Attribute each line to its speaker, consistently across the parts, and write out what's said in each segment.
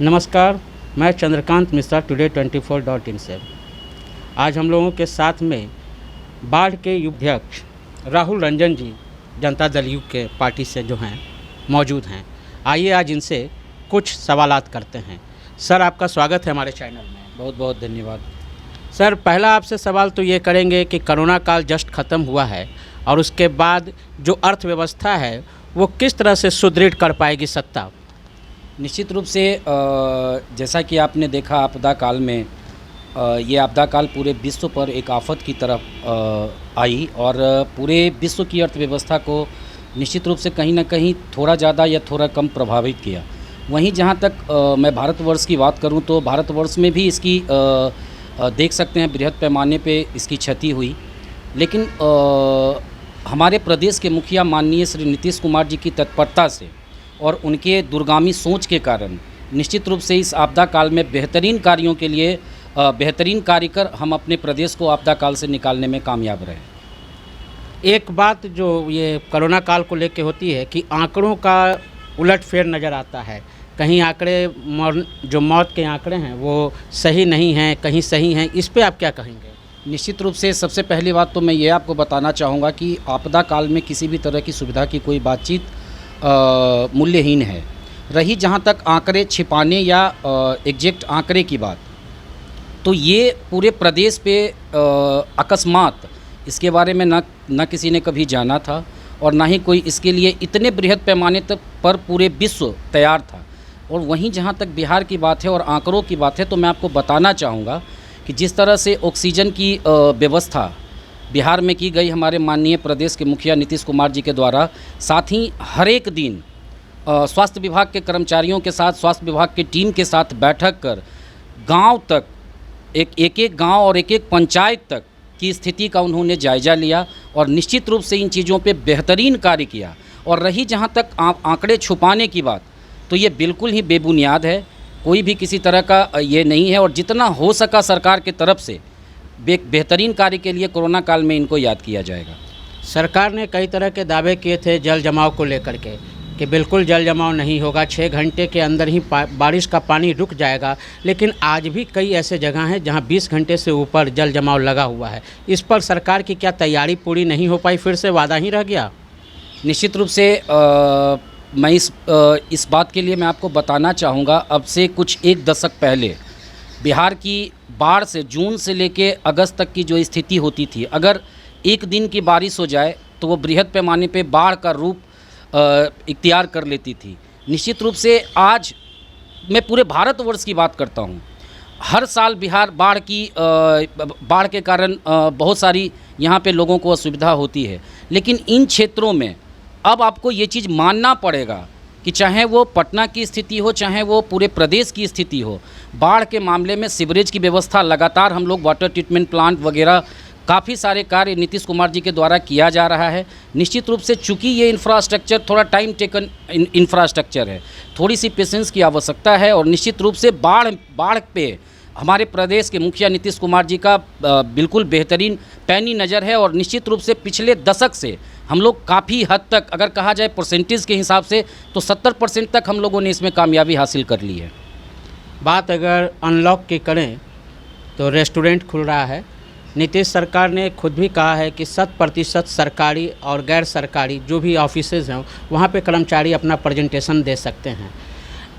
Speaker 1: नमस्कार, मैं Chandrakant Mishra today 24.in से। आज हम लोगों के साथ में बाढ़ के अध्यक्ष राहुल रंजन जी जनता दल यू के पार्टी से जो हैं मौजूद हैं। आइए आज इनसे कुछ सवालात करते हैं। सर, आपका स्वागत है हमारे चैनल में।
Speaker 2: बहुत बहुत धन्यवाद।
Speaker 1: सर, पहला आपसे सवाल तो ये करेंगे कि कोरोना काल जस्ट ख़त्म हुआ है और उसके बाद जो अर्थव्यवस्था है वो किस तरह से सुदृढ़ कर पाएगी सत्ता?
Speaker 2: निश्चित रूप से जैसा कि आपने देखा आपदा काल में ये आपदा काल पूरे विश्व पर एक आफत की तरफ आई और पूरे विश्व की अर्थव्यवस्था को निश्चित रूप से कहीं ना कहीं थोड़ा ज़्यादा या थोड़ा कम प्रभावित किया। वहीं जहाँ तक मैं भारतवर्ष की बात करूँ तो भारतवर्ष में भी इसकी देख सकते हैं बृहद पैमाने पे इसकी क्षति हुई। लेकिन हमारे प्रदेश के मुखिया माननीय श्री नीतीश कुमार जी की तत्परता से और उनके दूरगामी सोच के कारण निश्चित रूप से इस आपदा काल में बेहतरीन कार्यों के लिए बेहतरीन कार्य कर हम अपने प्रदेश को आपदा काल से निकालने में कामयाब रहे।
Speaker 1: एक बात जो ये कोरोना काल को लेके होती है कि आंकड़ों का उलटफेर नज़र आता है। कहीं आंकड़े जो मौत के आंकड़े हैं वो सही नहीं हैं, कहीं सही हैं। इस पे आप क्या कहेंगे?
Speaker 2: निश्चित रूप से सबसे पहली बात तो मैं ये आपको बताना चाहूँगा कि आपदा काल में किसी भी तरह की सुविधा की कोई बातचीत मूल्यहीन है। रही जहाँ तक आंकड़े छिपाने या एग्जैक्ट आंकड़े की बात, तो ये पूरे प्रदेश पे अकस्मात इसके बारे में न किसी ने कभी जाना था और ना ही कोई इसके लिए इतने बृहद पैमाने तक पर पूरे विश्व तैयार था। और वहीं जहाँ तक बिहार की बात है और आंकड़ों की बात है तो मैं आपको बताना चाहूँगा कि जिस तरह से ऑक्सीजन की व्यवस्था बिहार में की गई हमारे माननीय प्रदेश के मुखिया नीतीश कुमार जी के द्वारा, साथ ही हर एक दिन स्वास्थ्य विभाग के कर्मचारियों के साथ स्वास्थ्य विभाग की टीम के साथ बैठक कर गांव तक एक गांव और एक पंचायत तक की स्थिति का उन्होंने जायज़ा लिया और निश्चित रूप से इन चीज़ों पे बेहतरीन कार्य किया। और रही जहां तक आंकड़े छुपाने की बात, तो ये बिल्कुल ही बेबुनियाद है। कोई भी किसी तरह का ये नहीं है और जितना हो सका सरकार की तरफ से बेहतरीन कार्य के लिए कोरोना काल में इनको याद किया जाएगा।
Speaker 1: सरकार ने कई तरह के दावे किए थे जल जमाव को लेकर के कि बिल्कुल जल जमाव नहीं होगा, 6 घंटे के अंदर ही बारिश का पानी रुक जाएगा। लेकिन आज भी कई ऐसे जगह हैं जहां 20 घंटे से ऊपर जल जमाव लगा हुआ है। इस पर सरकार की क्या तैयारी पूरी नहीं हो पाई, फिर से वादा ही रह गया?
Speaker 2: निश्चित रूप से मैं इस बात के लिए मैं आपको बताना चाहूँगा, अब से कुछ 1 दशक पहले बिहार की बाढ़ से जून से लेके अगस्त तक की जो स्थिति होती थी, अगर एक दिन की बारिश हो जाए तो वो बृहद पैमाने पे बाढ़ का रूप इख्तियार कर लेती थी। निश्चित रूप से आज मैं पूरे भारतवर्ष की बात करता हूँ, हर साल बिहार बाढ़ के कारण बहुत सारी यहाँ पे लोगों को असुविधा होती है। लेकिन इन क्षेत्रों में अब आपको ये चीज़ मानना पड़ेगा कि चाहे वो पटना की स्थिति हो, चाहे वो पूरे प्रदेश की स्थिति हो, बाढ़ के मामले में सीवरेज की व्यवस्था लगातार हम लोग वाटर ट्रीटमेंट प्लांट वगैरह काफ़ी सारे कार्य नीतीश कुमार जी के द्वारा किया जा रहा है। निश्चित रूप से चूँकि ये इंफ्रास्ट्रक्चर थोड़ा टाइम टेकन इंफ्रास्ट्रक्चर है, थोड़ी सी पेशेंस की आवश्यकता है। और निश्चित रूप से बाढ़ पे हमारे प्रदेश के मुखिया नीतीश कुमार जी का बिल्कुल बेहतरीन पैनी नज़र है। और निश्चित रूप से पिछले दशक से हम लोग काफ़ी हद तक अगर कहा जाए परसेंटेज के हिसाब से तो 70% तक हम लोगों ने इसमें कामयाबी हासिल कर ली है।
Speaker 1: बात अगर अनलॉक की करें तो रेस्टोरेंट खुल रहा है। नीतीश सरकार ने खुद भी कहा है कि 100% सरकारी और गैर सरकारी जो भी ऑफिसेज हैं वहाँ पे कर्मचारी अपना प्रेजेंटेशन दे सकते हैं।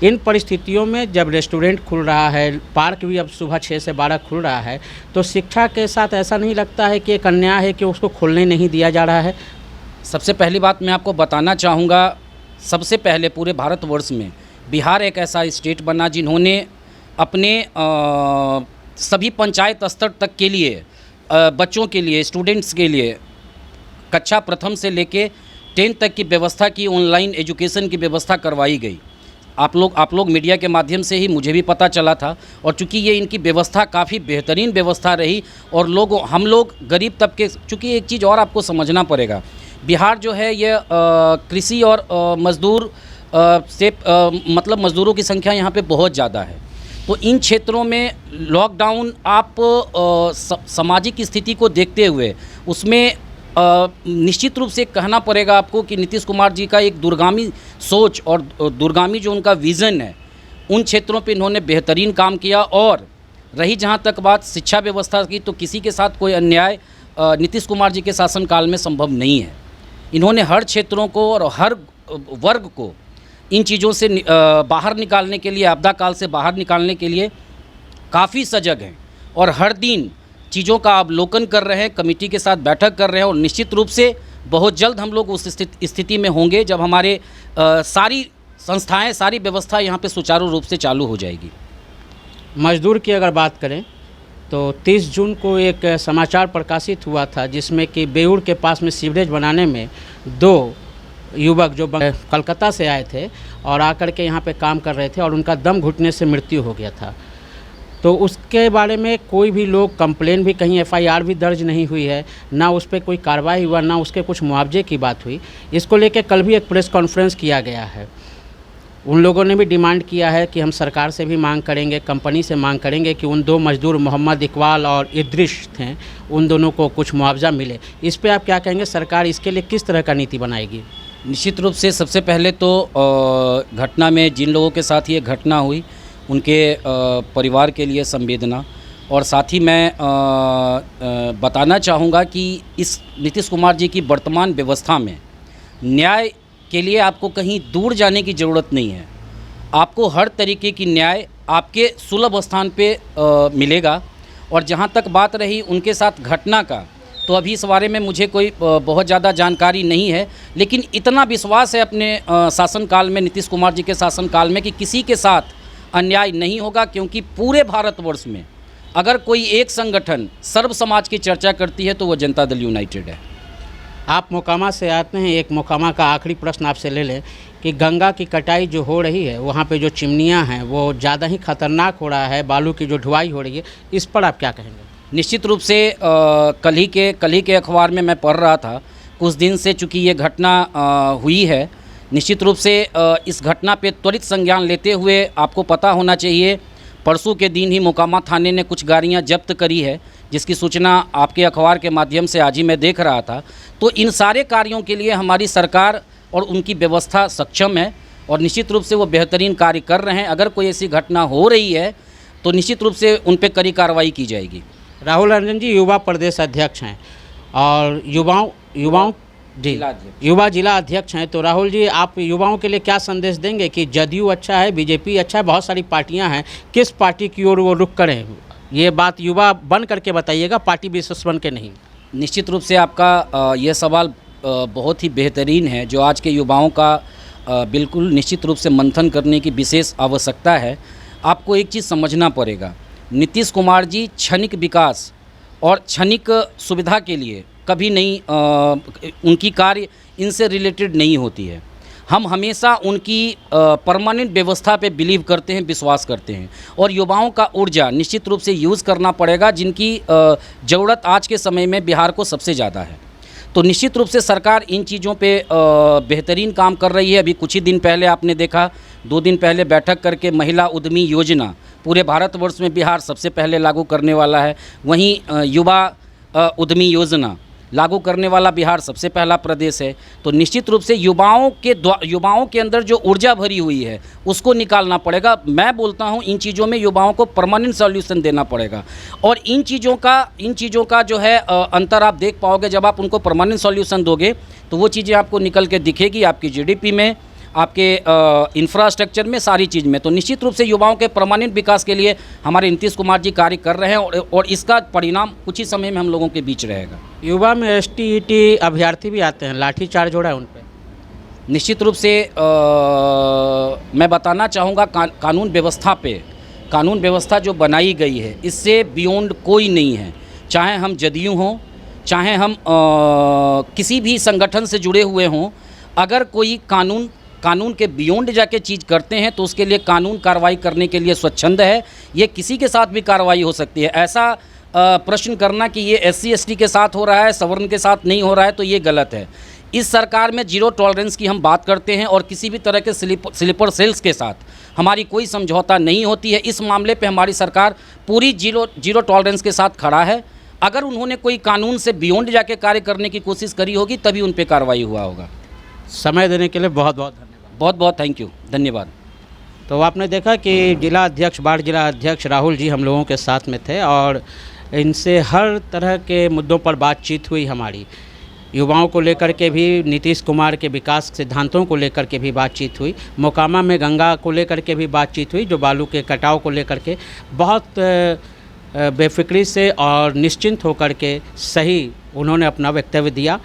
Speaker 1: इन परिस्थितियों में जब रेस्टोरेंट खुल रहा है, पार्क भी अब सुबह 6 से 12 खुल रहा है, तो शिक्षा के साथ ऐसा नहीं लगता है कि एक अन्याय है कि उसको खोलने नहीं दिया जा रहा है?
Speaker 2: सबसे पहली बात मैं आपको बताना चाहूँगा, सबसे पहले पूरे भारतवर्ष में बिहार एक ऐसा स्टेट बना जिन्होंने अपने सभी पंचायत स्तर तक के लिए बच्चों के लिए, स्टूडेंट्स के लिए कक्षा प्रथम से लेके 10 तक की व्यवस्था की, ऑनलाइन एजुकेशन की व्यवस्था करवाई गई। आप लोग मीडिया के माध्यम से ही मुझे भी पता चला था। और चूँकि ये इनकी व्यवस्था काफ़ी बेहतरीन व्यवस्था रही और हम लोग गरीब तबके, चूँकि एक चीज़ और आपको समझना पड़ेगा, बिहार जो है ये कृषि और मज़दूर से मतलब मज़दूरों की संख्या यहाँ पे बहुत ज़्यादा है। तो इन क्षेत्रों में लॉकडाउन आप सामाजिक स्थिति को देखते हुए उसमें निश्चित रूप से कहना पड़ेगा आपको कि नीतीश कुमार जी का एक दूरगामी सोच और दूरगामी जो उनका विज़न है उन क्षेत्रों पे इन्होंने बेहतरीन काम किया। और रही जहाँ तक बात शिक्षा व्यवस्था की, तो किसी के साथ कोई अन्याय नीतीश कुमार जी के शासनकाल में संभव नहीं है। इन्होंने हर क्षेत्रों को और हर वर्ग को इन चीज़ों से बाहर निकालने के लिए, आपदा काल से बाहर निकालने के लिए काफ़ी सजग हैं और हर दिन चीज़ों का अवलोकन कर रहे हैं, कमेटी के साथ बैठक कर रहे हैं। और निश्चित रूप से बहुत जल्द हम लोग उस स्थिति में होंगे जब हमारे सारी संस्थाएं, सारी व्यवस्था यहाँ पे सुचारू रूप से चालू हो जाएगी।
Speaker 1: मजदूर की अगर बात करें तो 30 जून को एक समाचार प्रकाशित हुआ था जिसमें कि बेउर के पास में सीवरेज बनाने में 2 युवक जो कलकत्ता से आए थे और आकर के यहाँ पे काम कर रहे थे और उनका दम घुटने से मृत्यु हो गया था। तो उसके बारे में कोई भी लोग कंप्लेन भी, कहीं एफआईआर भी दर्ज नहीं हुई है, ना उस पर कोई कार्रवाई हुआ, ना उसके कुछ मुआवजे की बात हुई। इसको लेकर कल भी एक प्रेस कॉन्फ्रेंस किया गया है। उन लोगों ने भी डिमांड किया है कि हम सरकार से भी मांग करेंगे, कंपनी से मांग करेंगे कि उन 2 मजदूर मोहम्मद इकबाल और इद्रिश थे, उन दोनों को कुछ मुआवजा मिले। इस पे आप क्या कहेंगे, सरकार इसके लिए किस तरह का नीति बनाएगी?
Speaker 2: निश्चित रूप से सबसे पहले तो घटना में जिन लोगों के साथ ये घटना हुई उनके परिवार के लिए संवेदना, और साथ ही मैं बताना चाहूँगा कि इस नीतीश कुमार जी की वर्तमान व्यवस्था में न्याय के लिए आपको कहीं दूर जाने की ज़रूरत नहीं है। आपको हर तरीके की न्याय आपके सुलभ स्थान पे मिलेगा। और जहाँ तक बात रही उनके साथ घटना का, तो अभी इस बारे में मुझे कोई बहुत ज़्यादा जानकारी नहीं है, लेकिन इतना विश्वास है अपने शासनकाल में, नीतीश कुमार जी के शासनकाल में, कि किसी के साथ अन्याय नहीं होगा। क्योंकि पूरे भारतवर्ष में अगर कोई एक संगठन सर्व समाज की चर्चा करती है तो वो जनता दल यूनाइटेड है।
Speaker 1: आप मोकामा से आते हैं, एक मोकामा का आखिरी प्रश्न आपसे ले लें कि गंगा की कटाई जो हो रही है, वहाँ पे जो चिमनियाँ हैं वो ज़्यादा ही खतरनाक हो रहा है, बालू की जो ढुआई हो रही है, इस पर आप क्या कहेंगे?
Speaker 2: निश्चित रूप से कल ही के अखबार में मैं पढ़ रहा था, कुछ दिन से चूँकि ये घटना हुई है, निश्चित रूप से इस घटना पे त्वरित संज्ञान लेते हुए आपको पता होना चाहिए, परसों के दिन ही मोकामा थाने ने कुछ गाड़ियाँ जब्त करी है, जिसकी सूचना आपके अखबार के माध्यम से आज ही मैं देख रहा था। तो इन सारे कार्यों के लिए हमारी सरकार और उनकी व्यवस्था सक्षम है और निश्चित रूप से वो बेहतरीन कार्य कर रहे हैं। अगर कोई ऐसी घटना हो रही है तो निश्चित रूप से उन पर कड़ी कार्रवाई की जाएगी।
Speaker 1: राहुल रंजन जी युवा प्रदेश अध्यक्ष हैं और युवा जिला अध्यक्ष हैं, तो राहुल जी आप युवाओं के लिए क्या संदेश देंगे कि जदयू अच्छा है, बीजेपी अच्छा है, बहुत सारी पार्टियां हैं, किस पार्टी की ओर वो रुख करें? ये बात युवा बन करके बताइएगा, पार्टी विशेष बन के नहीं।
Speaker 2: निश्चित रूप से आपका यह सवाल बहुत ही बेहतरीन है, जो आज के युवाओं का बिल्कुल निश्चित रूप से मंथन करने की विशेष आवश्यकता है। आपको एक चीज़ समझना पड़ेगा, नीतीश कुमार जी क्षणिक विकास और क्षणिक सुविधा के लिए कभी नहीं, उनकी कार्य इनसे रिलेटेड नहीं होती है। हम हमेशा उनकी परमानेंट व्यवस्था पे बिलीव करते हैं, विश्वास करते हैं। और युवाओं का ऊर्जा निश्चित रूप से यूज़ करना पड़ेगा, जिनकी ज़रूरत आज के समय में बिहार को सबसे ज़्यादा है। तो निश्चित रूप से सरकार इन चीज़ों पे बेहतरीन काम कर रही है। अभी कुछ ही दिन पहले आपने देखा, 2 दिन पहले बैठक करके महिला उद्यमी योजना पूरे भारतवर्ष में बिहार सबसे पहले लागू करने वाला है। वहीं युवा उद्यमी योजना लागू करने वाला बिहार सबसे पहला प्रदेश है। तो निश्चित रूप से युवाओं के अंदर जो ऊर्जा भरी हुई है उसको निकालना पड़ेगा। मैं बोलता हूं इन चीज़ों में युवाओं को परमानेंट सॉल्यूशन देना पड़ेगा। और इन चीज़ों का जो है अंतर आप देख पाओगे जब आप उनको परमानेंट सॉल्यूशन दोगे, तो वो चीज़ें आपको निकल के दिखेगी आपकी जीडीपी में, आपके इंफ्रास्ट्रक्चर में, सारी चीज़ में। तो निश्चित रूप से युवाओं के परमानेंट विकास के लिए हमारे नीतीश कुमार जी कार्य कर रहे हैं और इसका परिणाम कुछ ही समय में हम लोगों के बीच रहेगा।
Speaker 1: युवा में ST-ET अभ्यर्थी भी आते हैं, लाठीचार्ज हो रहा है उन पर।
Speaker 2: निश्चित रूप से मैं बताना चाहूँगा, कानून व्यवस्था जो बनाई गई है इससे बियॉन्ड कोई नहीं है। चाहे हम जदयू हों, चाहे हम किसी भी संगठन से जुड़े हुए हों, अगर कोई कानून के बियॉन्ड जाके चीज़ करते हैं तो उसके लिए कानून कार्रवाई करने के लिए स्वच्छंद है। ये किसी के साथ भी कार्रवाई हो सकती है। ऐसा प्रश्न करना कि ये SC-ST के साथ हो रहा है, सवर्ण के साथ नहीं हो रहा है, तो ये गलत है। इस सरकार में जीरो टॉलरेंस की हम बात करते हैं और किसी भी तरह के स्लीपर सेल्स के साथ हमारी कोई समझौता नहीं होती है। इस मामले पे हमारी सरकार पूरी जीरो टॉलरेंस के साथ खड़ा है। अगर उन्होंने कोई कानून से बियॉन्ड जाके कार्य करने की कोशिश करी होगी तभी उन पर कार्रवाई हुआ होगा।
Speaker 1: समय देने के लिए बहुत बहुत धन्यवाद।
Speaker 2: बहुत बहुत थैंक यू, धन्यवाद।
Speaker 1: तो आपने देखा कि जिला अध्यक्ष बाढ़ जिला अध्यक्ष राहुल जी हम लोगों के साथ में थे और इनसे हर तरह के मुद्दों पर बातचीत हुई हमारी। युवाओं को लेकर के भी, नीतीश कुमार के विकास सिद्धांतों को लेकर के भी बातचीत हुई, मोकामा में गंगा को लेकर के भी बातचीत हुई, जो बालू के कटाव को लेकर के बहुत बेफिक्री से और निश्चिंत होकर के सही उन्होंने अपना वक्तव्य दिया।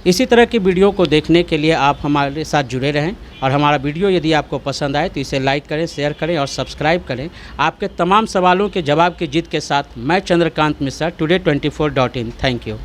Speaker 1: इसी तरह की वीडियो को देखने के लिए आप हमारे साथ जुड़े रहें और हमारा वीडियो यदि आपको पसंद आए तो इसे लाइक करें, शेयर करें और सब्सक्राइब करें। आपके तमाम सवालों के जवाब की जिद के साथ मैं Chandrakant Mishra, today24.in। Thank you.